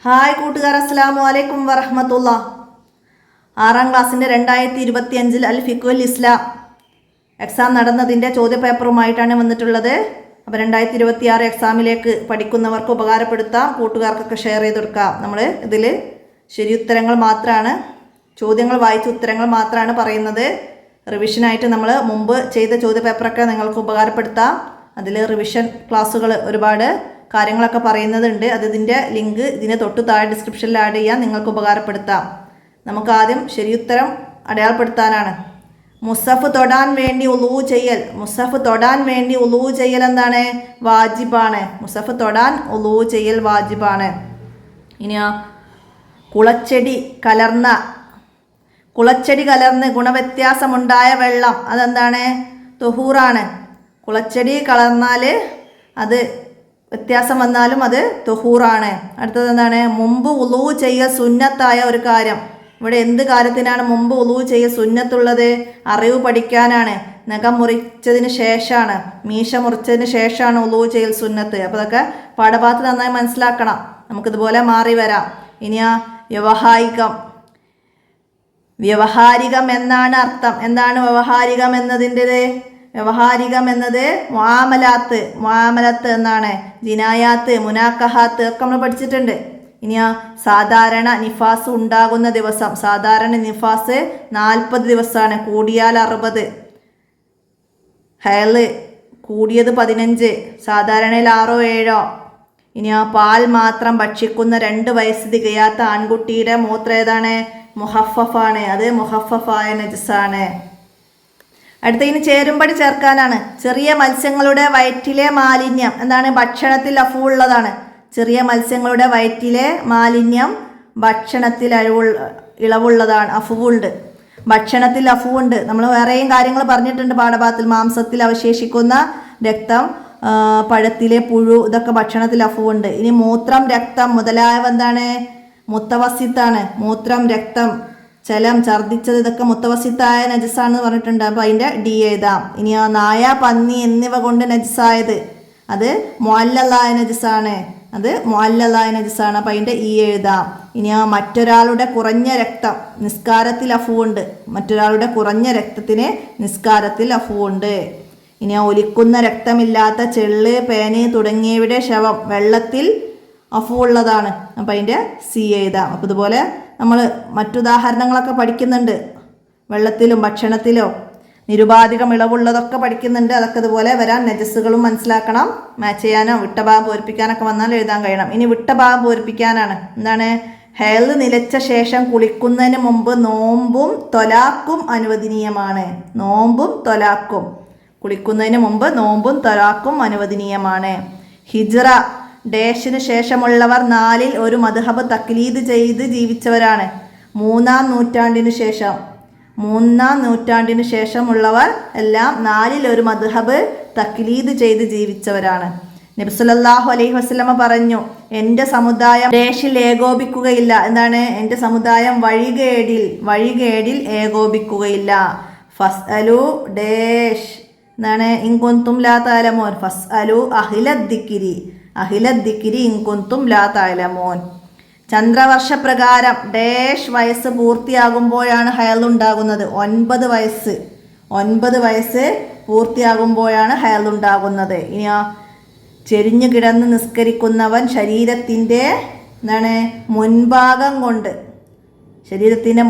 Hi കൂട്ടുകാർ, അസ്സലാമു അലൈക്കും വറഹ്മത്തുള്ളാ. 6ാം ക്ലാസ്സിൻ്റെ 2025 അൽ ഫിഖുൽ ഇസ്ലാം എക്സാം നടന്നതിൻ്റെ ചോദ്യപേപ്പറുമായിട്ടാണ് വന്നിട്ടുള്ളത്. അപ്പോൾ 2026 എക്സാമിലേക്ക് പഠിക്കുന്നവർക്ക് ഉപകാരപ്പെടുത്താം, കൂട്ടുകാർക്കൊക്കെ ഷെയർ ചെയ്ത് കൊടുക്കാം. നമ്മൾ ഇതിൽ ശരിയുത്തരങ്ങൾ മാത്രമാണ്, ചോദ്യങ്ങൾ വായിച്ച ഉത്തരങ്ങൾ മാത്രമാണ് പറയുന്നത്. റിവിഷനായിട്ട് നമ്മൾ മുമ്പ് ചെയ്ത ചോദ്യപേപ്പറൊക്കെ നിങ്ങൾക്ക് ഉപകാരപ്പെടുത്താം. അതിൽ റിവിഷൻ ക്ലാസ്സുകൾ ഒരുപാട് കാര്യങ്ങളൊക്കെ പറയുന്നതുണ്ട്. ഇതിൻ്റെ ലിങ്ക് ഇതിന് തൊട്ട് താഴെ ഡിസ്ക്രിപ്ഷനിൽ ആഡ് ചെയ്യാൻ നിങ്ങൾക്ക് ഉപകാരപ്പെടുത്താം. നമുക്ക് ആദ്യം ശരിയുത്തരം അടയാളപ്പെടുത്താനാണ്. മുസഫ് തൊടാൻ വേണ്ടി ഉളൂ ചെയ്യൽ. മുസഫ് തൊടാൻ വേണ്ടി ഉളൂ ചെയ്യൽ എന്താണ്? വാജിബാണ്. മുസഫ് തൊടാൻ ഉളൂ ചെയ്യൽ വാജിബാണ്. ഇനിയോ കുളച്ചെടി കലർന്ന് ഗുണവ്യത്യാസമുണ്ടായ വെള്ളം അതെന്താണ്? തുഹൂറാണ്. കുളച്ചെടി കലർന്നാൽ അത് വ്യത്യാസം വന്നാലും അത് തുഹൂറാണ്. അടുത്തത് എന്താണ്? മുമ്പ് ഉളൂ ചെയ്യ സുന്നത്തായ ഒരു കാര്യം. ഇവിടെ എന്ത് കാര്യത്തിനാണ് മുമ്പ് ഉളൂ ചെയ്യ സുന്നത്തുള്ളത്? അറിവ് പഠിക്കാനാണ്. നഖം മുറിച്ചതിന് ശേഷമാണ്, മീശ മുറിച്ചതിന് ശേഷമാണ് ഉളൂ ചെയ്യൽ സുന്നത്ത്. അപ്പോൾ അതൊക്കെ പാഠഭാഗത്ത് നന്നായി മനസ്സിലാക്കണം. നമുക്കിതുപോലെ മാറി വരാം. ഇനിയാ വ്യവഹാരികം എന്നാണ് അർത്ഥം. എന്താണ് വ്യവഹാരികം എന്നതിൻ്റെത്? വ്യവഹാരികം എന്നത് മുആമലാത്ത് എന്നാണ്. ജിനായാത്ത്, മുനാക്കഹാത്ത് ഒക്കെ നമ്മൾ പഠിച്ചിട്ടുണ്ട്. ഇനിയാ സാധാരണ നിഫാസ് ഉണ്ടാകുന്ന ദിവസം. സാധാരണ നിഫാസ് 40 ദിവസമാണ്, കൂടിയാൽ 60. ഹയല് കൂടിയത് 15, സാധാരണയിൽ 6 7. ഇനിയാ പാൽ മാത്രം ഭക്ഷിക്കുന്ന 2 വയസ്സ് തികയാത്ത ആൺകുട്ടിയുടെ മൂത്രം ഏതാണ്? മുഹഫഫാണ്. അത് മുഹഫഫായ നജസാണ്. അടുത്ത ഇനി ചേരുംപടി ചേർക്കാനാണ്. ചെറിയ മത്സ്യങ്ങളുടെ വയറ്റിലെ മാലിന്യം എന്താണ്? ഭക്ഷണത്തിൽ അഫു ഉള്ളതാണ്. ചെറിയ മത്സ്യങ്ങളുടെ വയറ്റിലെ മാലിന്യം ഭക്ഷണത്തിൽ ഇളവുള്ളതാണ്. അഫുവുണ്ട്, ഭക്ഷണത്തിൽ അഫുവുണ്ട്. നമ്മൾ വേറെയും കാര്യങ്ങൾ പറഞ്ഞിട്ടുണ്ട് പാഠഭാഗത്തിൽ. മാംസത്തിൽ അവശേഷിക്കുന്ന രക്തം, പഴത്തിലെ പുഴു, ഇതൊക്കെ ഭക്ഷണത്തിൽ അഫുവുണ്ട്. ഇനി മൂത്രം, രക്തം മുതലായവ എന്താണ്? മുത്തവസിത്താണ്. മൂത്രം, രക്തം, ചലം, ഛർദ്ദിച്ചത്, ഇതൊക്കെ മുത്തവസിത്തായ നജസാണെന്ന് പറഞ്ഞിട്ടുണ്ട്. അപ്പോൾ അതിൻ്റെ ഡി എഴുതാം. ഇനി നായ, പന്നി എന്നിവ കൊണ്ട് നജസായത് അത് മുഅല്ലലായ നജസാണ്. അപ്പോൾ അതിൻ്റെ ഇ എഴുതാം. ഇനി മറ്റൊരാളുടെ കുറഞ്ഞ രക്തം, നിസ്കാരത്തിൽ അഫുവുണ്ട്. മറ്റൊരാളുടെ കുറഞ്ഞ രക്തത്തിന് നിസ്കാരത്തിൽ അഫുവുണ്ട്. ഇനി ഒലിക്കുന്ന രക്തമില്ലാത്ത ചെള്ള്, പേന് തുടങ്ങിയവയുടെ ശവം വെള്ളത്തിൽ അഫുവുള്ളതാണ്. അപ്പോൾ അതിൻ്റെ സി എഴുതാം. അപ്പോൾ ഇതുപോലെ നമ്മൾ മറ്റുദാഹരണങ്ങളൊക്കെ പഠിക്കുന്നുണ്ട്. വെള്ളത്തിലും ഭക്ഷണത്തിലോ നിരുപാധികം ഇളവുള്ളതൊക്കെ പഠിക്കുന്നുണ്ട്. അതൊക്കെ ഇതുപോലെ വരാൻ നജസ്സുകളും മനസ്സിലാക്കണം. മാച്ച് ചെയ്യാനോ വിട്ടഭാഗം പൂരിപ്പിക്കാനൊക്കെ വന്നാൽ എഴുതാൻ കഴിയണം. ഇനി വിട്ടഭാഗം പൂരിപ്പിക്കാനാണ്. എന്താണ്? ഹെയർ നിലച്ച ശേഷം കുളിക്കുന്നതിന് മുമ്പ് നോമ്പും തൊലാക്കും അനുവദനീയമാണ്. കുളിക്കുന്നതിന് മുമ്പ് നോമ്പും തൊലാക്കും അനുവദനീയമാണ്. ഹിജ്റ ഡേഷിന് ശേഷമുള്ളവർ 4ൽ ഒരു മദ്ഹബ് തക്ലീദ് ചെയ്ത് ജീവിച്ചവരാണ്. 3ാം നൂറ്റാണ്ടിന് ശേഷമുള്ളവർ എല്ലാം 4ൽ ഒരു മദ്ഹബ് തക്ലീദ് ചെയ്ത് ജീവിച്ചവരാണ്. നബി സല്ലല്ലാഹു അലൈഹി വസല്ലമ പറഞ്ഞു, എൻ്റെ സമുദായം ഡേഷിൽ ഏകോപിക്കുകയില്ല. എന്താണ്? എൻ്റെ സമുദായം വഴികേടിൽ ഏകോപിക്കുകയില്ല. ഫസ്അലു ഡേഷ് എന്താണ്? ഇൻ കുൻതും ലാ തഅലമൂൻ. ഫസ്അലു അഹിലദ്ദിക്രി ഇൻ കുൻതും ലാ തഅലമൂൻ. ചന്ദ്രവർഷപ്രകാരം ഡേഷ് വയസ്സ് പൂർത്തിയാകുമ്പോഴാണ് ഹയൽ ഉണ്ടാകുന്നത്. 9 വയസ്സ് പൂർത്തിയാകുമ്പോഴാണ് ഹയൽ ഉണ്ടാകുന്നത്. ഇനി ചെരിഞ്ഞു കിടന്ന് നിസ്കരിക്കുന്നവൻ ശരീരത്തിൻ്റെ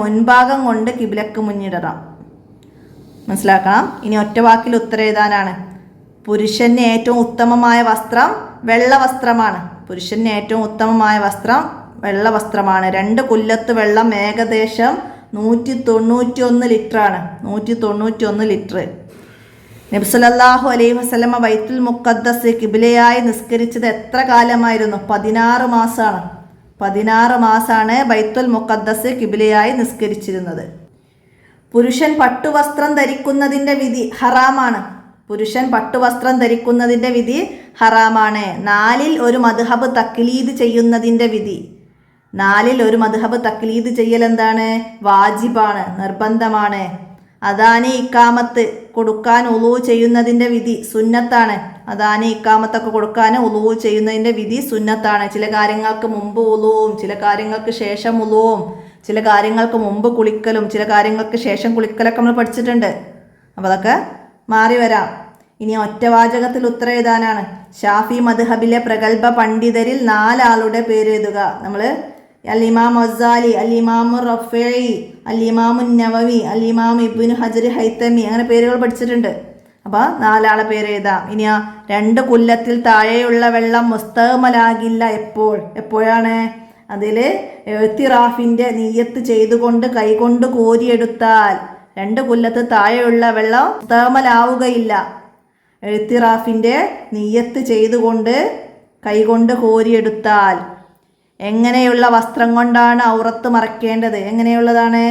മുൻഭാഗം കൊണ്ട് കിബിലക്ക് മുന്നിടണം. മനസ്സിലാക്കണം. ഇനി ഒറ്റ വാക്കിൽ ഉത്തരം എഴുതാനാണ്. പുരുഷന് ഏറ്റവും ഉത്തമമായ വസ്ത്രം വെള്ള വസ്ത്രമാണ്. 2 കുല്ലത്ത് വെള്ളം ഏകദേശം 191 ലിറ്ററാണ്. 191 ലിറ്റർ. നബി സല്ലല്ലാഹു അലൈഹി വസല്ലമ ബൈത്തുൽ മുഖദ്ദസ് കിബിലയായി നിസ്കരിച്ചത് എത്ര കാലമായിരുന്നു? 16 മാസമാണ്. 16 മാസമാണ് ബൈത്തുൽ മുഖദ്ദസ് കിബിലയായി നിസ്കരിച്ചിരുന്നത്. പുരുഷൻ പട്ടുവസ്ത്രം ധരിക്കുന്നതിൻ്റെ വിധി ഹറാമാണ്. 4ൽ ഒരു മദ്ഹബ് തക്ലീദ് ചെയ്യുന്നതിൻ്റെ വിധി. 4ൽ ഒരു മദ്ഹബ് തക്ലീദ് ചെയ്യൽ എന്താണ്? വാജിബാണ്, നിർബന്ധമാണ്. അദാനി, ഇക്കാമത്ത് കൊടുക്കാൻ ഉളൂ ചെയ്യുന്നതിൻ്റെ വിധി സുന്നത്താണ്. അതാണ് ഇക്കാമത്തൊക്കെ കൊടുക്കാൻ ഉളൂ ചെയ്യുന്നതിൻ്റെ വിധി സുന്നത്താണ്. ചില കാര്യങ്ങൾക്ക് മുമ്പ് ഉളുവും ചില കാര്യങ്ങൾക്ക് ശേഷം ഉളുവും ചില കാര്യങ്ങൾക്ക് മുമ്പ് കുളിക്കലും ചില കാര്യങ്ങൾക്ക് ശേഷം കുളിക്കലൊക്കെ നമ്മൾ പഠിച്ചിട്ടുണ്ട്. അപ്പോൾ അതൊക്കെ മാറി വരാം. ഇനി ഒറ്റവാചകത്തിൽ ഉത്തരം എഴുതാനാണ്. ഷാഫി മദ്ഹബിലെ പ്രഗത്ഭ പണ്ഡിതരിൽ 4 ആളുടെ പേര് എഴുതുക. നമ്മൾ അൽ ഇമാം ഗസാലി, അൽ ഇമാം റഫീഇ, അൽ ഇമാം നവവി, അൽ ഇമാം ഇബ്നു ഹജർ ഹൈതമി അങ്ങനെ പേരുകൾ പഠിച്ചിട്ടുണ്ട്. അപ്പോൾ 4 ആളെ പേര് എഴുതാം. ഇനി 2 കുല്ലത്തിൽ താഴെയുള്ള വെള്ളം മുസ്തഅമലാകില്ല. എപ്പോഴാണ്? അതിൽ ഇഅ്തിറാഫിൻ്റെ നിയ്യത്ത് ചെയ്തുകൊണ്ട് കൈകൊണ്ട് കോരിയെടുത്താൽ 2 കുല്ലത്ത് താഴെയുള്ള വെള്ളം മുസ്തഅമലാവുകയില്ല. ഇഅ്തിറാഫിൻ്റെ നിയ്യത്ത് ചെയ്തുകൊണ്ട് കൈകൊണ്ട് കോരിയെടുത്താൽ. എങ്ങനെയുള്ള വസ്ത്രം കൊണ്ടാണ് ഔറത്ത് മറക്കേണ്ടത്? എങ്ങനെയുള്ളതാണ്?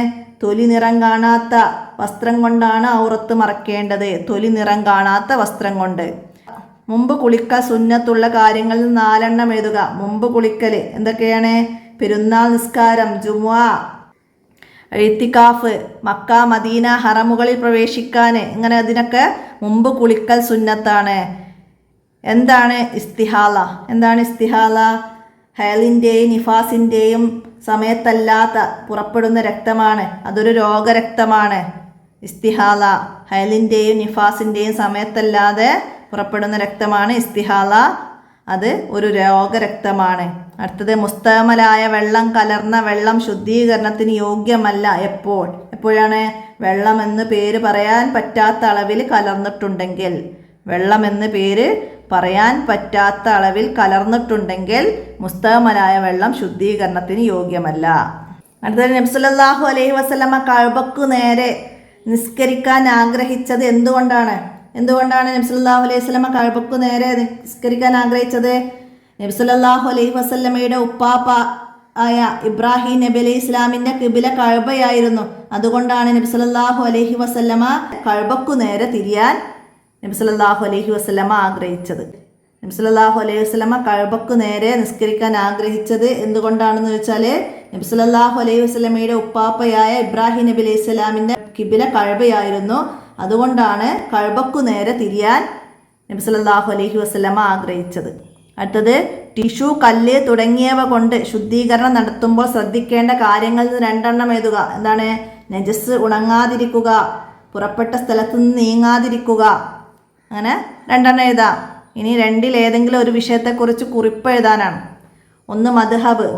തൊലി നിറം കാണാത്ത വസ്ത്രം കൊണ്ടാണ് ഔറത്ത് മറക്കേണ്ടത്. തൊലി നിറം കാണാത്ത വസ്ത്രം കൊണ്ട്. മുമ്പ് കുളിക്കൽ സുന്നത്തുള്ള കാര്യങ്ങളിൽ 4 എണ്ണം എഴുതുക. മുമ്പ് കുളിക്കൽ എന്തൊക്കെയാണ്? പെരുന്നാൾ നിസ്കാരം, ജുമുഅ, ഇഅ്തികാഫ്, മക്ക മദീന ഹറമുകളിൽ പ്രവേശിക്കാൻ, ഇങ്ങനെ അതിനൊക്കെ മുമ്പ് കുളിക്കൽ സുന്നത്താണ്. എന്താണ് ഇസ്തിഹാല? എന്താണ് ഇസ്തിഹാല? ഹൈലിൻ്റെയും നിഫാസിൻ്റെയും സമയത്തല്ലാത്ത പുറപ്പെടുന്ന രക്തമാണ്. അതൊരു രോഗരക്തമാണ്. ഇസ്തിഹാല ഹൈലിൻ്റെയും നിഫാസിൻ്റെയും സമയത്തല്ലാതെ പുറപ്പെടുന്ന രക്തമാണ് ഇസ്തിഹാല. അത് ഒരു രോഗരക്തമാണ്. അടുത്തത് മുസ്തഅമലായ വെള്ളം കലർന്ന വെള്ളം ശുദ്ധീകരണത്തിന് യോഗ്യമല്ല. എപ്പോഴാണ്? വെള്ളമെന്ന് പേര് പറയാൻ പറ്റാത്ത അളവിൽ കലർന്നിട്ടുണ്ടെങ്കിൽ. വെള്ളമെന്ന് പേര് പറയാൻ പറ്റാത്ത അളവിൽ കലർന്നിട്ടുണ്ടെങ്കിൽ മുസ്തഅമലായ വെള്ളം ശുദ്ധീകരണത്തിന് യോഗ്യമല്ല. അടുത്തത് നബി സല്ലല്ലാഹു അലൈഹി വസല്ലമ കഅബക്ക് നേരെ നിസ്കരിക്കാൻ ആഗ്രഹിച്ചത് എന്തുകൊണ്ടാണ്? നബി സല്ലല്ലാഹു അലൈഹി വസല്ലമ കഅബക്ക് നേരെ നിസ്കരിക്കാൻ ആഗ്രഹിച്ചത്? നബി സല്ലല്ലാഹു അലൈഹി വസല്ലമയുടെ ഉപ്പാപ്പ ആയ ഇബ്രാഹിം നബി അലൈഹി ഇസ്ലാമിൻ്റെ ഖിബ്ല കഅബയായിരുന്നു. അതുകൊണ്ടാണ് നബി സല്ലല്ലാഹു അലൈഹി വസല്ലമ കഅബക്ക് നേരെ തിരിയാൻ നബി സല്ലല്ലാഹു അലൈഹി വസല്ലമ ആഗ്രഹിച്ചത്. നബി സല്ലല്ലാഹു അലൈഹി വസല്ലമ കഅബക്ക് നേരെ നിസ്കരിക്കാൻ ആഗ്രഹിച്ചത് എന്തുകൊണ്ടാണെന്ന് വെച്ചാൽ നബി സല്ലല്ലാഹു അലൈഹി വസല്ലമയുടെ ഉപ്പാപ്പയായ ഇബ്രാഹിം നബി അലൈഹി ഇസ്ലാമിൻ്റെ ഖിബ്ല കഅബയായിരുന്നു. അതുകൊണ്ടാണ് കഅബക്ക് നേരെ തിരിയാൻ നബി സല്ലല്ലാഹു അലൈഹി വസല്ലമ ആഗ്രഹിച്ചത്. അടുത്തത് ടിഷ്യൂ, കല്ല് തുടങ്ങിയവ കൊണ്ട് ശുദ്ധീകരണം നടത്തുമ്പോൾ ശ്രദ്ധിക്കേണ്ട കാര്യങ്ങളിൽ 2 എണ്ണം എഴുതുക. എന്താണ്? നജസ് ഉണങ്ങാതിരിക്കുക, പുറപ്പെട്ട സ്ഥലത്ത് നിന്ന് നീങ്ങാതിരിക്കുക. അങ്ങനെ 2 എണ്ണം എഴുതാം. ഇനി 2ൽ ഏതെങ്കിലും ഒരു വിഷയത്തെക്കുറിച്ച് കുറിപ്പ് എഴുതാനാണ്. ഒന്ന്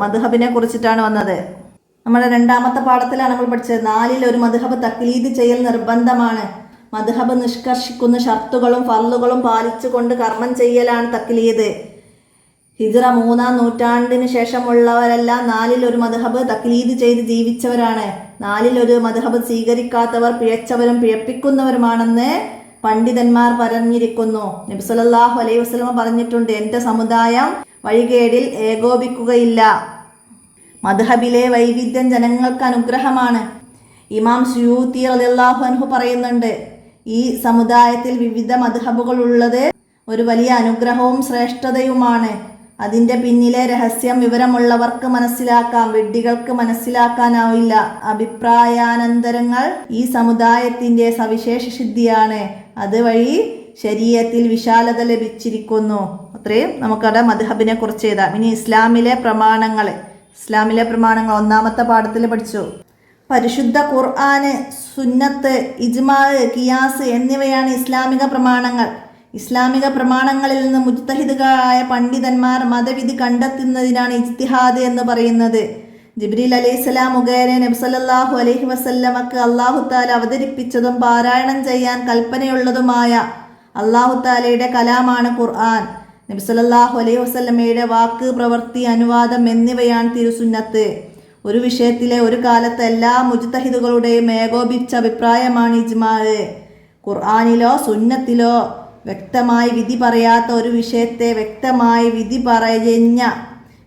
മദ്ഹബിനെ കുറിച്ചിട്ടാണ് വന്നത്. നമ്മുടെ 2ാമത്തെ പാഠത്തിലാണ് നമ്മൾ പഠിച്ചത്. 4ൽ ഒരു മദ്ഹബ് തഖ്ലീദ് ചെയ്യൽ നിർബന്ധമാണ്. മദ്ഹബ് നിഷ്കർഷിക്കുന്ന ഷർത്തുകളും ഫർളുകളും പാലിച്ചുകൊണ്ട് കർമ്മം ചെയ്യലാണ് തഖ്ലീദ്. ഹിജ്റ 3-ാം നൂറ്റാണ്ടിന് ശേഷമുള്ളവരെല്ലാം 4ൽ ഒരു മദ്ഹബ് തഖ്ലീദ് ചെയ്ത് ജീവിച്ചവരാണ്. 4ൽ ഒരു മദ്ഹബ് സ്വീകരിക്കാത്തവർ പിഴച്ചവരും പിഴപ്പിക്കുന്നവരുമാണെന്ന് പണ്ഡിതന്മാർ പറഞ്ഞിരിക്കുന്നു. നബി സല്ലല്ലാഹു അലൈഹി വസല്ലമ പറഞ്ഞിട്ടുണ്ട്, എൻ്റെ സമുദായം വഴികേടിൽ ഏകോപിക്കുകയില്ല. മദ്ഹബിലെ വൈവിധ്യം ജനങ്ങൾക്ക് അനുഗ്രഹമാണ്. ഇമാം സുയൂത്തി റളിയല്ലാഹു അൻഹു പറയുന്നുണ്ട്, ഈ സമുദായത്തിൽ വിവിധ മദ്ഹബുകൾ ഉള്ളത് ഒരു വലിയ അനുഗ്രഹവും ശ്രേഷ്ഠതയുമാണ്. അതിൻ്റെ പിന്നിലെ രഹസ്യം വിവരമുള്ളവർക്ക് മനസ്സിലാക്കാം, വിഡ്ഢികൾക്ക് മനസ്സിലാക്കാനാവില്ല. അഭിപ്രായാനന്തരങ്ങൾ ഈ സമുദായത്തിൻ്റെ സവിശേഷ സിദ്ധിയാണ്. അതുവഴി ശരീഅത്തിൽ വിശാലത ലഭിച്ചിരിക്കുന്നു. അത്രയും നമുക്കവിടെ മദ്ഹബിനെ കുറിച്ച് എഴുതാം. ഇനി ഇസ്ലാമിലെ പ്രമാണങ്ങൾ 1ാമത്തെ പാഠത്തിൽ പഠിച്ചു. പരിശുദ്ധ ഖുർആന്, സുന്നത്ത്, ഇജ്മാ, ഖിയാസ് എന്നിവയാണ് ഇസ്ലാമിക പ്രമാണങ്ങൾ. ഇസ്ലാമിക പ്രമാണങ്ങളിൽ നിന്ന് മുജ്തഹിദുകളായ പണ്ഡിതന്മാർ മതവിധി കണ്ടെത്തുന്നതിനാണ് ഇജ്തിഹാദ് എന്ന് പറയുന്നത്. ജിബ്രീൽ അലൈഹിസ്സലാം മുഖേന നബി സല്ലല്ലാഹു അലൈഹി വസല്ലമക്ക് അല്ലാഹു തആല അവതരിപ്പിച്ചതും പാരായണം ചെയ്യാൻ കൽപ്പനയുള്ളതുമായ അല്ലാഹു തആലയുടെ കലാമാണ് ഖുർആൻ. നബി സല്ലല്ലാഹു അലൈഹി വസല്ലമയുടെ വാക്ക്, പ്രവൃത്തി, അനുവാദം എന്നിവയാണ് തിരുസുന്നത്ത്. ഒരു വിഷയത്തിലെ ഒരു കാലത്ത് എല്ലാ മുജ്തഹിദുകളുടെയും ഏകോപിച്ച അഭിപ്രായമാണ് ഇജ്മാ. ഖുർആനിലോ സുന്നത്തിലോ വ്യക്തമായി വിധി പറയാത്ത ഒരു വിഷയത്തെ വ്യക്തമായി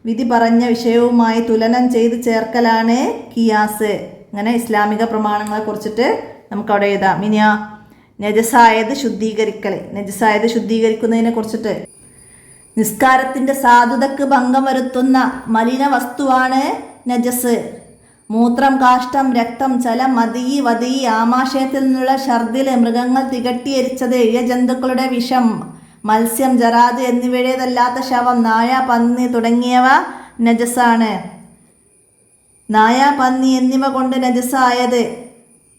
വിധി പറഞ്ഞ വിഷയവുമായി തുലനം ചെയ്ത് ചേർക്കലാണ് ഖിയാസ്. അങ്ങനെ ഇസ്ലാമിക പ്രമാണങ്ങളെ കുറിച്ചിട്ട് നമുക്കവിടെ എഴുതാം. ഇനി നജസായത് ശുദ്ധീകരിക്കുന്നതിനെ കുറിച്ചിട്ട്, നിസ്കാരത്തിൻ്റെ സാധുതക്ക് ഭംഗം വരുത്തുന്ന മലിന വസ്തുവാണ് നജസ്. മൂത്രം, കാഷ്ടം, രക്തം, ചലം, മതിയി, വതിയി, ആമാശയത്തിൽ നിന്നുള്ള ഛർദില്, മൃഗങ്ങൾ തികട്ടിയരിച്ചത്, ഇഴജന്തുക്കളുടെ വിഷം, മത്സ്യം, ജറാദ് എന്നിവയുടേതല്ലാത്ത ശവം, നായ, പന്നി തുടങ്ങിയവ നജസാണ്. നായ, പന്നി എന്നിവ കൊണ്ട് നജസായത്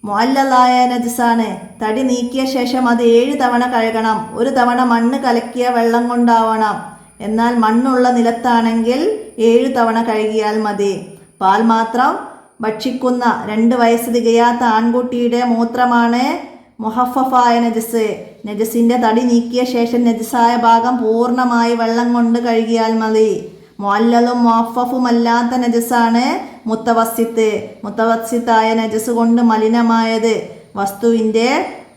മുഅല്ലലായ നജസാണ്. തടി നീക്കിയ ശേഷം അത് 7 തവണ കഴുകണം. 1 തവണ മണ്ണ് കലക്കിയ വെള്ളം കൊണ്ടാവണം. എന്നാൽ മണ്ണുള്ള നിലത്താണെങ്കിൽ 7 തവണ കഴുകിയാൽ മതി. പാൽ മാത്രം ഭക്ഷിക്കുന്ന 2 വയസ്സ് തികയാത്ത ആൺകുട്ടിയുടെ മൂത്രമാണ് മുഹഫഫായ നജസ്. നജസിന്റെ തടി നീക്കിയ ശേഷം നജസായ ഭാഗം പൂർണ്ണമായി വെള്ളം കൊണ്ട് കഴുകിയാൽ മതി. മുഅല്ലലും മുഹഫഫുമല്ലാത്ത നജസാണ് മുത്തവസ്സിത്ത്. മുത്തവസ്സിത്തായ നജസ് കൊണ്ട് മലിനമായത് വസ്തുവിൻ്റെ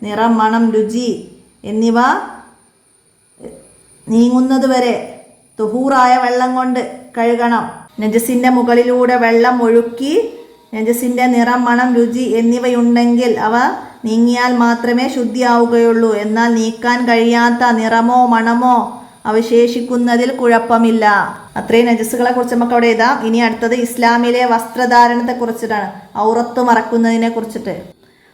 നിറം, മണം, രുചി എന്നിവ നീങ്ങുന്നതുവരെ തുഹൂറായ വെള്ളം കൊണ്ട് കഴുകണം. നജസിൻ്റെ മുകളിലൂടെ വെള്ളം ഒഴുക്കി നജസിൻ്റെ നിറം, മണം, രുചി എന്നിവയുണ്ടെങ്കിൽ അവ നീങ്ങിയാൽ മാത്രമേ ശുദ്ധിയാവുകയുള്ളൂ. എന്നാൽ നീക്കാൻ കഴിയാത്ത നിറമോ മണമോ അവശേഷിക്കുന്നതിൽ കുഴപ്പമില്ല. അത്രയും നജസുകളെ കുറിച്ച് നമുക്ക് അവിടെ എഴുതാം. ഇനി അടുത്തത് ഇസ്ലാമിലെ വസ്ത്രധാരണത്തെ കുറിച്ചിട്ടാണ്, ഔറത്ത് മറക്കുന്നതിനെ കുറിച്ചിട്ട്.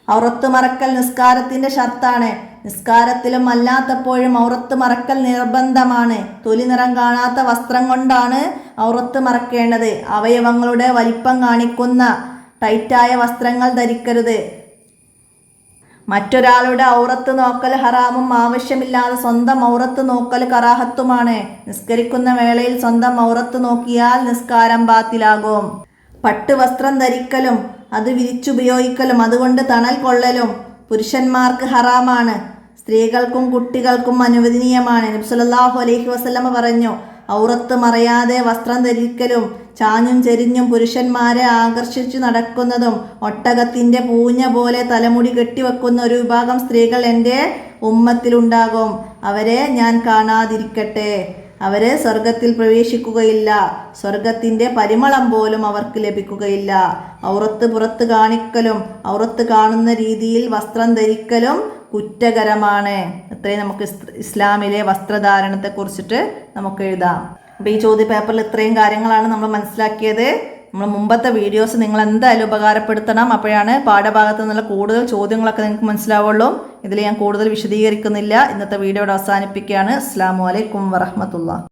ഔറത്ത് മറക്കൽ നിസ്കാരത്തിന്റെ ഷർത്താണ്. നിസ്കാരത്തിലും അല്ലാത്തപ്പോഴും ഔറത്ത് മറക്കൽ നിർബന്ധമാണ്. തൊലി നിറം കാണാത്ത വസ്ത്രം കൊണ്ടാണ് ഔറത്ത് മറക്കേണ്ടത്. അവയവങ്ങളുടെ വലിപ്പം കാണിക്കുന്ന ടൈറ്റായ വസ്ത്രങ്ങൾ ധരിക്കരുത്. മറ്റൊരാളുടെ ഔറത്ത് നോക്കൽ ഹറാമും ആവശ്യമില്ലാതെ സ്വന്തം ഔറത്ത് നോക്കൽ കറാഹത്തുമാണ്. നിസ്കരിക്കുന്ന വേളയിൽ സ്വന്തം ഔറത്ത് നോക്കിയാൽ നിസ്കാരം ബാത്തിലാകും. പട്ട് വസ്ത്രം ധരിക്കലും അത് വിരിച്ചുപയോഗിക്കലും അതുകൊണ്ട് തണൽ കൊള്ളലും പുരുഷന്മാർക്ക് ഹറാമാണ്. സ്ത്രീകൾക്കും കുട്ടികൾക്കും അനുവദനീയമാണ്. നബി സല്ലല്ലാഹു അലൈഹി വസല്ലമ പറഞ്ഞു, ഔറത്ത് മറയാതെ വസ്ത്രം ധരിക്കലും ചാഞ്ഞും ചെരിഞ്ഞും പുരുഷന്മാരെ ആകർഷിച്ചു നടക്കുന്നതും ഒട്ടകത്തിൻ്റെ പൂഞ്ഞ പോലെ തലമുടി കെട്ടിവെക്കുന്ന ഒരു വിഭാഗം സ്ത്രീകൾ എൻ്റെ ഉമ്മത്തിലുണ്ടാകും. അവരെ ഞാൻ കാണാതിരിക്കട്ടെ. അവര് സ്വർഗത്തിൽ പ്രവേശിക്കുകയില്ല. സ്വർഗത്തിൻ്റെ പരിമളം പോലും അവർക്ക് ലഭിക്കുകയില്ല. ഔറത്ത് പുറത്ത് കാണിക്കലും ഔറത്ത് കാണുന്ന രീതിയിൽ വസ്ത്രം ധരിക്കലും കുറ്റകരമാണ്. ഇത്രയും നമുക്ക് ഇസ്ലാമിലെ വസ്ത്രധാരണത്തെ കുറിച്ചിട്ട് നമുക്ക് എഴുതാം. അപ്പോൾ ഈ ചോദ്യ പേപ്പറിൽ ഇത്രയും കാര്യങ്ങളാണ് നമ്മൾ മനസ്സിലാക്കിയത്. നമ്മൾ മുമ്പത്തെ വീഡിയോസ് നിങ്ങൾ എന്തായാലും ഉപകാരപ്പെടുത്തണം. അപ്പോഴാണ് പാഠഭാഗത്ത് നിന്നുള്ള കൂടുതൽ ചോദ്യങ്ങളൊക്കെ നിങ്ങൾക്ക് മനസ്സിലാവുള്ളൂ. ഇതിൽ ഞാൻ കൂടുതൽ വിശദീകരിക്കുന്നില്ല. ഇന്നത്തെ വീഡിയോ അവസാനിപ്പിക്കുകയാണ്. അസ്സലാമു അലൈക്കും വറഹ്മത്തുള്ളാഹി.